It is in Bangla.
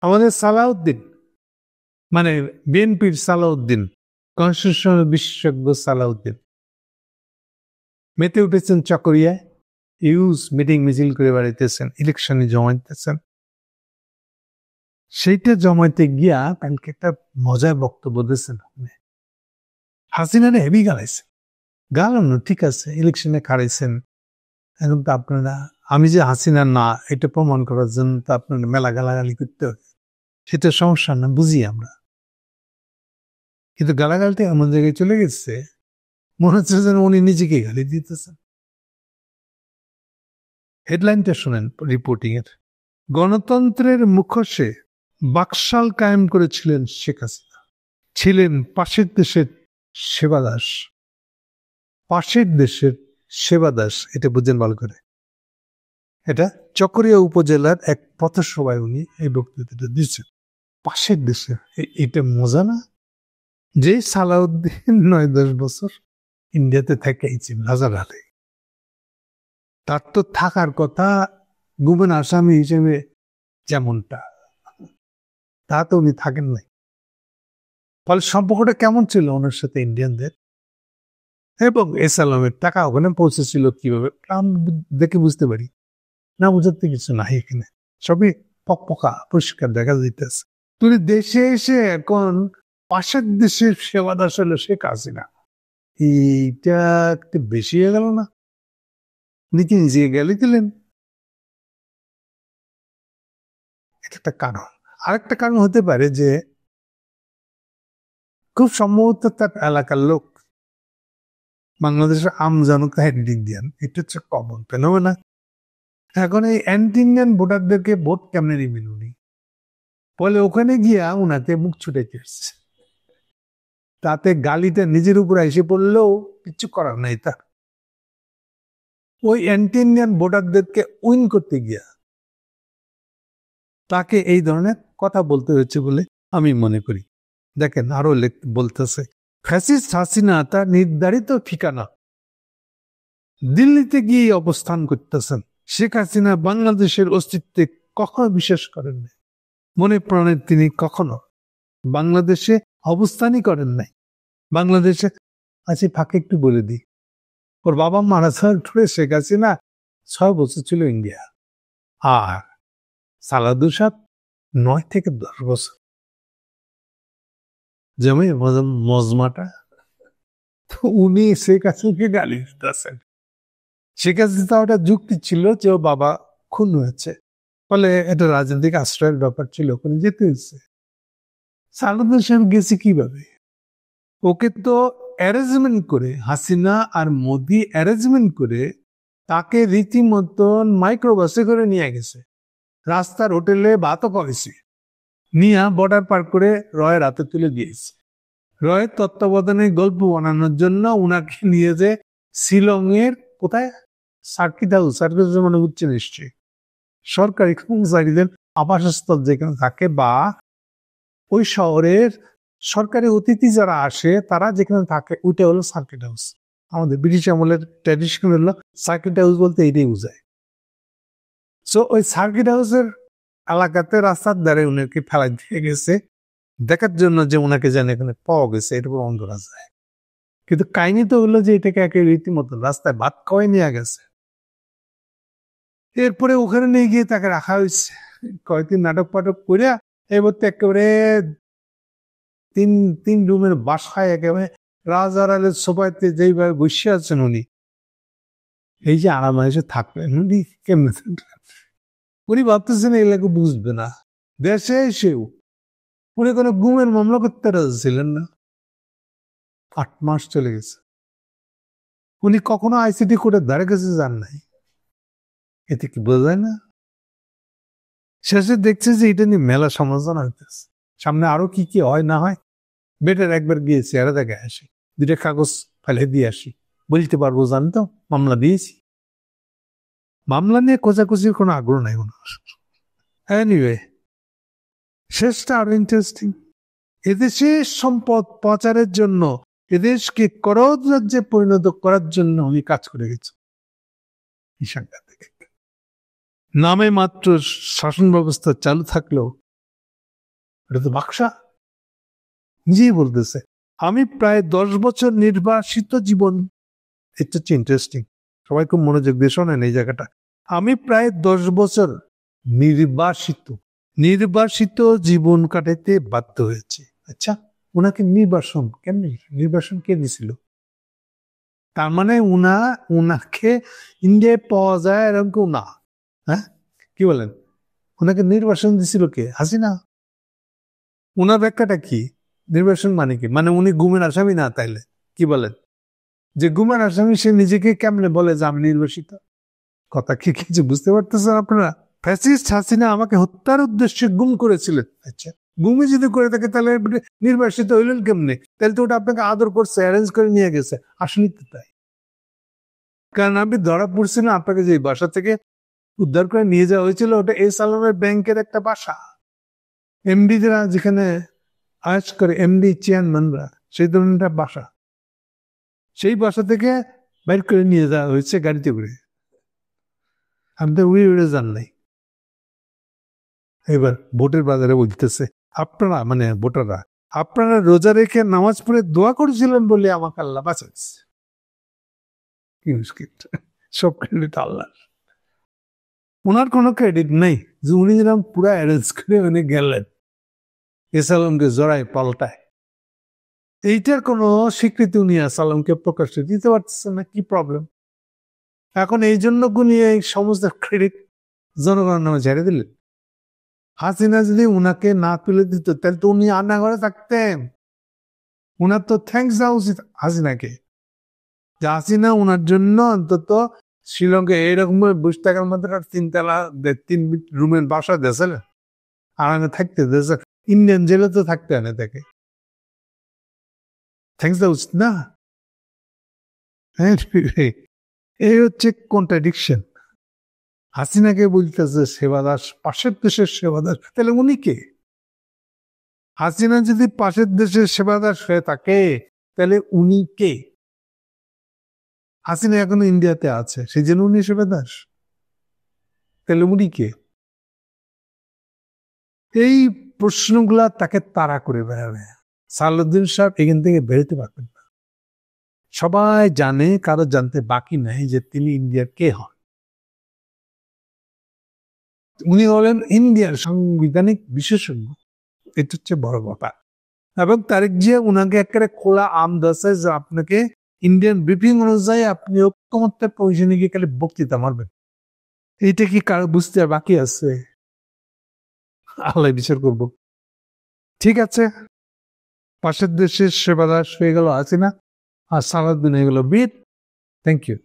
আমাদের সালাউদ্দিন মানে বিএনপির সালাউদ্দিন, কনস্টিটিউশনাল বিশেষজ্ঞ সালাউদ্দিন মেতে উঠেছেন চকরিয়ায়, ইউজ মিটিং মিছিল করে বেড়াইতেছেন, ইলেকশনে জমাইতেছেন। সেইটা জমাইতে গিয়া কালকে একটা মজার বক্তব্য দিয়েছেন আপনি। হাসিনারে হেভি গালাইছেন, গালানো ঠিক আছে, ইলেকশনে খারাইছেন, এখন তো আপনারা আমি যে হাসিনা না এটা প্রমাণ করার জন্য তো আপনারা মেলা গালাগালি করতে হবে, সেটা সমস্যা না, বুঝি আমরা। কিন্তু গালাগালটা এমন জায়গায় চলে গেছে মনে হচ্ছে যেন উনি নিজেকে গালি দিতেছেন। হেডলাইনটা শোনেন রিপোর্টিং এর। গণতন্ত্রের মুখোশে বাকশাল কায়েম করেছিলেন শেখ হাসিনা, ছিলেন পাশের দেশের সেবাদাস। পাশের দেশের সেবাদাস, এটা বুঝেন ভালো করে। এটা চকরিয়া উপজেলার এক পথসভায় উনি এই বক্তৃতাটা দিচ্ছেন। পাশের দেশে, এটা মজা না? যে সালাউদ্দিন 9-10 বছর ইন্ডিয়াতে থেকেইছেন রাজারহাটে, তার তো থাকার কথা গুমেন আসামি হিসেবে যেমনটা, তা তো উনি থাকেন নাই। ফলে সম্পর্কটা কেমন ছিল ওনার সাথে ইন্ডিয়ানদের, এবং এসালামের টাকা ওখানে পৌঁছেছিল কিভাবে দেখে বুঝতে পারি না, বুঝাতে কিছু নাই এখানে, সবই পকপকা পরিষ্কার দেখা যাইতেছে। তুমি দেশে এসে এখন পাশের দেশের সেবাদাস হলো শেখ হাসিনা, এইটা একটু বেশি হয়ে গেল না? নিজে নিজে গেলে দিলেন, এটা একটা কারণ। আরেকটা কারণ হতে পারে যে খুব সম্ভবত তার এলাকার লোক বাংলাদেশের আমজনতা দিক দিয়ান, এটা হচ্ছে কমন ফেনোমেনা। এখন এই অ্যান্টি ইন্ডিয়ান ভোটারদেরকে ভোট কেমনে দিবেন উনি? ফলে ওখানে গিয়া উনাকে মুখ ছুটাইতে আসছে, তাতে গালিটা নিজের উপর এসে পড়লেও কিছু করার নাই তার। ওই অ্যান্টি ইন্ডিয়ান ভোটারদেরকে উইন করতে গিয়া তাকে এই ধরনের কথা বলতে হয়েছে বলে আমি মনে করি। দেখেন আরো বলতেছে, ফ্যাসিস্ট হাসিনা তার নির্ধারিত ঠিকানা দিল্লিতে গিয়ে অবস্থান করতেছেন। শেখ হাসিনা বাংলাদেশের অস্তিত্বে কখনো বিশ্বাস করেন নাই, মনে প্রাণে তিনি কখনো বাংলাদেশে অবস্থানই করেন নাই। বাংলাদেশে আছি ফাঁকে একটু বলে দিই, ওর বাবা মারা যাওয়ার পরে শেখ হাসিনা 6 বছর ছিল ইন্ডিয়া, আর সালাদুর সাহেব 9 থেকে 10 বছর। যেমন মজমাটা তো উনি শেখ হাসিনাকে গালি দিতেছেন। শেখ হাসিনা ওটা যুক্তি ছিল যে ও বাবা খুন হয়েছে, ফলে এটা রাজনৈতিক আশ্রয়ের ব্যাপার ছিল, ওখানে যেতে হয়েছে। সালাদুর সাহেব গেছে কিভাবে? ওকে তো অ্যারেঞ্জমেন্ট করে, হাসিনা আর মোদি অ্যারেঞ্জমেন্ট করে তাকে রীতিমতন মাইক্রোবাসে করে নিয়ে গেছে, রাস্তার হোটেলে ভাতও খাওয়াইছে, নিয়ে বর্ডার পার করে রয়ের হাতে তুলে দিয়েছে। রয়ের তত্ত্বাবধানে গল্প বানানোর জন্য উনাকে নিয়ে যে শিলং এর কোথায় সার্কিট হাউস মানে উচ্চ নিশ্চয়ই সরকারি কর্মচারীদের আবাসস্থল যেখানে থাকে, বা ওই শহরের সরকারি অতিথি যারা আসে তারা যেখানে থাকে, ওইটা হলো সার্কিট হাউস। আমাদের ব্রিটিশ আমলের ট্র্যাডিশন হলো সার্কিট হাউস বলতে এইটাই বোঝায়। সো ওই সার্কিট হাউসের এলাকাতে রাস্তার ধারে উনাকে ফেলাই দিয়ে গেছে দেখার জন্য যে উনাকে যেন এখানে পাওয়া গেছে, এটা বন্ধ করা যায়। কিন্তু কাহিনী তো হলো যে এটাকে একে রীতিমতো রাস্তায় ভাত খাওয়াই নিয়ে গেছে। এরপরে ওখানে নিয়ে গিয়ে তাকে রাখা হয়েছে, কয়েকদিন নাটক পাটক করে এবার তো একেবারে তিন রুমের বাসায় একেবারে রাজার আলের সোফাতে যেইভাবে বসে আছেন উনি, এই যে আরাম এসে থাকবেন উনি কেমনে থাকবেন? উনি ভাবতেছেন এই লাগে বুঝবে না, দেশে এসেও উনি কোনো গুমের মামলা করতে রাজি ছিলেন না। 8 মাস চলে গেছে, উনি কখনো আইসিটি কোর্টের ধারে কাছে যান নাই। এতে কি বোঝা যায় না? শেষে দেখছে যে এটা নিয়ে মেলা সমালোচনা হইতেছে, সামনে আরো কি কি হয় না হয়, বেটার একবার গিয়ে চেহারা দেখে আসি, 2টা কাগজ ফেলে দিয়ে আসি, বলতে পারবো জানি তো মামলা দিয়েছি। মামলা নিয়ে কোচাকুচির কোনো আগ্রহ নাই ওনার। এনিওয়ে, শেষটা আরো ইন্টারেস্টিং। এদেশে সম্পদ পাচারের জন্য, এদেশকে করদ রাজ্যে পরিণত করার জন্য উনি কাজ করে গেছে। সাংঘাতিক। নামে মাত্র শাসন ব্যবস্থা চালু থাকলেও এটা তো বাক্সা। নিজেই বলতেছে আমি প্রায় 10 বছর নির্বাসিত জীবন, এটা হচ্ছে ইন্টারেস্টিং, সবাই খুব মনোযোগ দিয়ে শোনেন এই জায়গাটা। আমি প্রায় 10 বছর নির্বাসিত জীবন কাটাইতে বাধ্য হয়েছে। আচ্ছা, ওনাকে নির্বাসন কে দিছিল? তার মানে উনাকে ইন্ডিয়ায় পাওয়া যায় এরকম কেউ না। হ্যাঁ, কি বলেন? ওনাকে নির্বাসন দিছিল কে? হাসিনা। ওনার ব্যাখ্যাটা কি? নির্বাসন মানে কি? মানে উনি গুমের আসামি না? তাইলে কি বলেন? যে গুমের আসামি সে নিজেকে কেমনে বলে যে আমি নির্বাসিত? কথা কি কিছু বুঝতে পারতেছেন আপনারা? ফ্যাসিস্ট হাসিনা আমাকে হত্যার উদ্দেশ্যে গুম করেছিলেন। আচ্ছা, গুমি যদি করে থাকে তাহলে নির্বাসিত হইলেন কেমনে? তাহলে তো ওটা আপনাকে আদর করছে, অ্যারেঞ্জ করে নিয়ে গেছে। আসলেই তো তাই। কারণ আপনি ধরা পড়ছিলেন, আপনাকে যে বাসা থেকে উদ্ধার করে নিয়ে যাওয়া হয়েছিল ওটা এস আলমের ব্যাংকের একটা বাসা। এমডিরা যেখানে আয়াস করে, এমডি চেয়ারম্যানরা, সেই ধরনের একটা বাসা। সেই বাসা থেকে বাইর করে নিয়ে যাওয়া হয়েছে গাড়িতে করে। আমি তো উড়ে যান নাই। এবার ভোটের বাজারে বলতেছে আপনারা, মানে ভোটাররা, আপনারা রোজা রেখে নামাজ পড়ে দোয়া করেছিলেন বলে আমাকে আল্লাহ বাঁচাচ্ছে। কি মুশকিল! সব ক্রেডিট আল্লাহ, ওনার কোনো ক্রেডিট নেই যে উনি যেরকম পুরো অ্যারেঞ্জ করে উনি গেলেন এসালামকে জড়ায় পাল্টায়। এইটার কোনো স্বীকৃতি উনি আসালামকে প্রকাশ্যে দিতে পারতেছেন না। কি প্রবলেম? এখন এই জন্য উনি এই সমস্ত ক্রেডিট জনগণের নামে ঝেড়ে দিলেন। হাসিনা যদি উনাকে না তুলে দিত তাহলে তো উনি আন্না ঘরে থাকতেন। উনার তো থ্যাঙ্কস দেওয়া উচিত হাসিনাকে, যে হাসিনা উনার জন্য অন্তত শ্রীলঙ্কা এইরকম 20 টাকার মধ্যে 3 রুমের বাসা দিয়েছিল, আরামে থাকতে দিয়েছে। ইন্ডিয়ান জেলে তো থাকতে হয় না তাকে, থ্যাঙ্কস দেওয়া উচিত না? এই হচ্ছে কন্ট্রাডিকশন। হাসিনাকে বলতেছে সেবাদাস, পাশের দেশের সেবাদাস, তাহলে উনি কে? হাসিনা যদি পাশের দেশের সেবাদাস হয়ে থাকে তাহলে উনি কে? হাসিনা এখনো ইন্ডিয়াতে আছে, সেই জন্য উনি সেবাদাস? তাহলে উনি কে? এই প্রশ্নগুলা তাকে তাড়া করে বেড়াবে। সালাউদ্দিন সাহেব এখান থেকে বেরোতে পারবেন না। সবাই জানে, কারো জানতে বাকি নাই যে তিনি ইন্ডিয়ার কে হন। উনি হলেন ইন্ডিয়ার সাংবিধানিক বিশেষজ্ঞ। এটা হচ্ছে বড় ব্যাপার। এবং তারেক জিয়া উনাকে একেবারে খোলা আম দাসে যে আপনাকে ইন্ডিয়ান ব্রিফিং অনুযায়ী আপনি ঐক্যমত্যের প্রয়োজনে গিয়ে খালি বক্তৃতা মারবেন। এইটা কি কারো বুঝতে বাকি আছে? আল্লাহ বিচার করব। ঠিক আছে, পাশের দেশের সেবাদাস হয়ে গেল হাসিনা, আর সালাউদ্দিন হয়ে গেল বীর। Thank you.